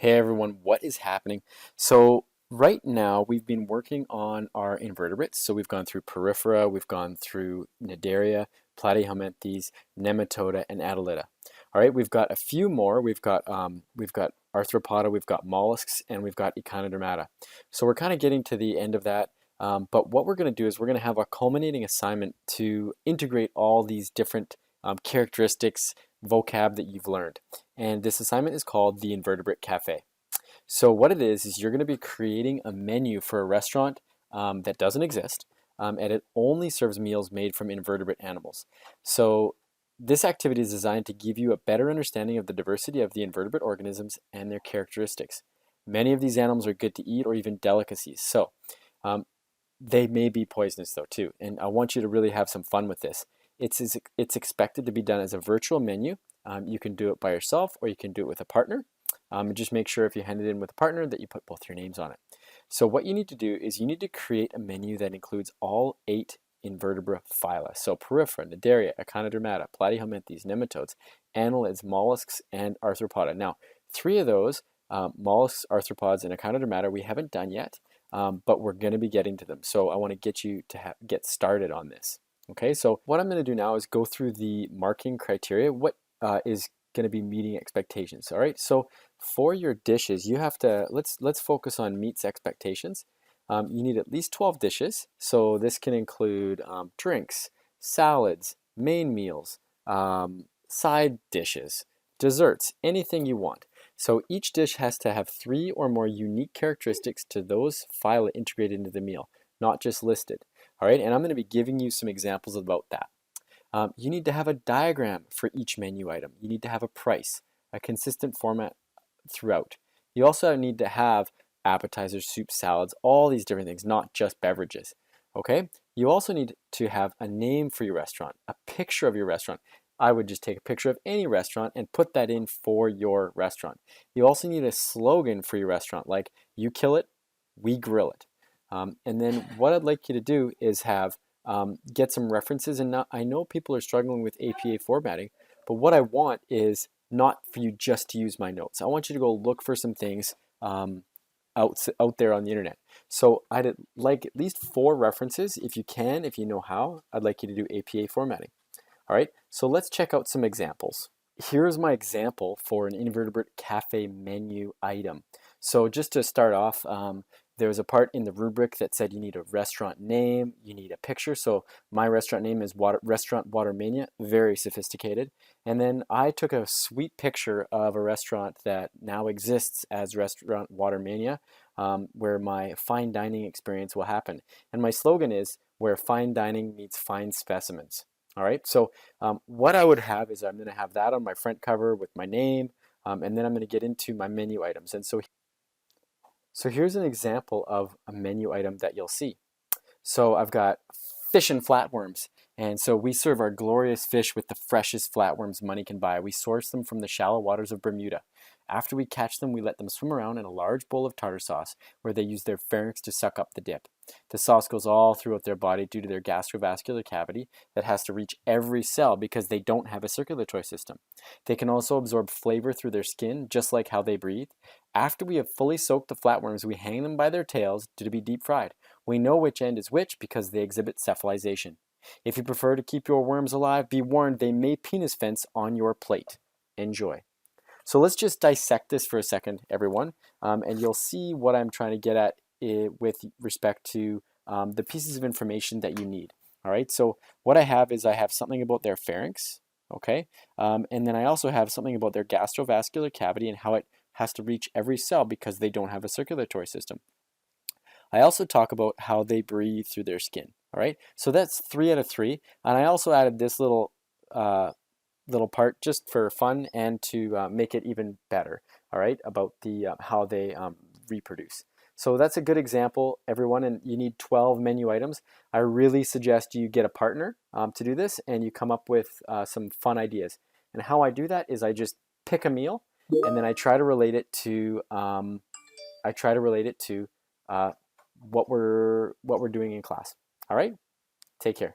Hey everyone, what is happening? So right now we've been working on our invertebrates. So we've gone through Porifera, we've gone through Cnidaria, Platyhelminthes, Nematoda, and Attolita. All right, we've got a few more. We've got Arthropoda, we've got mollusks, and we've got Echinodermata. So we're kind of getting to the end of that. But what we're going to do is we're going to have a culminating assignment to integrate all these different characteristics, vocab that you've learned. And this assignment is called the Invertebrate Cafe. So what it is you're going to be creating a menu for a restaurant that doesn't exist, and it only serves meals made from invertebrate animals. So this activity is designed to give you a better understanding of the diversity of the invertebrate organisms and their characteristics. Many of these animals are good to eat or even delicacies. So um, they may be poisonous though too, and I want you to really have some fun with this. It's expected to be done as a virtual menu. You can do it by yourself or you can do it with a partner. And just make sure if you hand it in with a partner that you put both your names on it. So what you need to do is you need to create a menu that includes all 8 invertebrate phyla. So Porifera, Cnidaria, Echinodermata, Platyhelminthes, nematodes, annelids, mollusks, and arthropoda. Now, 3 of those, mollusks, arthropods, and Echinodermata, we haven't done yet, but we're going to be getting to them. So I want to get you to get started on this. Okay, so what I'm going to do now is go through the marking criteria. What is going to be meeting expectations? All right, so for your dishes, you have to, let's focus on meets expectations. You need at least 12 dishes. So this can include drinks, salads, main meals, side dishes, desserts, anything you want. So each dish has to have 3 or more unique characteristics to those phyla integrated into the meal, not just listed. All right, and I'm going to be giving you some examples about that. You need to have a diagram for each menu item. You need to have a price, a consistent format throughout. You also need to have appetizers, soups, salads, all these different things, not just beverages. Okay? You also need to have a name for your restaurant, a picture of your restaurant. I would just take a picture of any restaurant and put that in for your restaurant. You also need a slogan for your restaurant, like "You kill it, we grill it." And then what I'd like you to do is have get some references. And I know people are struggling with APA formatting, but what I want is not for you just to use my notes. I want you to go look for some things out there on the internet. So I'd like at least 4 references if you can, if you know how. I'd like you to do APA formatting. All right, so let's check out some examples. Here's my example for an invertebrate cafe menu item. So just to start off, there was a part in the rubric that said you need a restaurant name, you need a picture. So my restaurant name is Restaurant Watermania, very sophisticated. And then I took a sweet picture of a restaurant that now exists as Restaurant Watermania, where my fine dining experience will happen. And my slogan is, where fine dining meets fine specimens. All right, so what I would have is I'm going to have that on my front cover with my name, and then I'm going to get into my menu items. And so here's an example of a menu item that you'll see. So I've got fish and flatworms. And so we serve our glorious fish with the freshest flatworms money can buy. We source them from the shallow waters of Bermuda. After we catch them, we let them swim around in a large bowl of tartar sauce where they use their pharynx to suck up the dip. The sauce goes all throughout their body due to their gastrovascular cavity that has to reach every cell because they don't have a circulatory system. They can also absorb flavor through their skin, just like how they breathe. After we have fully soaked the flatworms, we hang them by their tails to be deep fried. We know which end is which because they exhibit cephalization. If you prefer to keep your worms alive, be warned they may penis fence on your plate. Enjoy. So let's just dissect this for a second, everyone, and you'll see what I'm trying to get at with respect to the pieces of information that you need. All right, so what I have is I have something about their pharynx, okay, and then I also have something about their gastrovascular cavity and how it has to reach every cell because they don't have a circulatory system. I also talk about how they breathe through their skin. All right, so that's 3 out of 3, and I also added this little part just for fun and to make it even better. All right, about the how they reproduce. So that's a good example, everyone, and you need 12 menu items. I really suggest you get a partner to do this, and you come up with some fun ideas. And how I do that is I just pick a meal, and then I try to relate it to uh, what we're doing in class. All right, take care.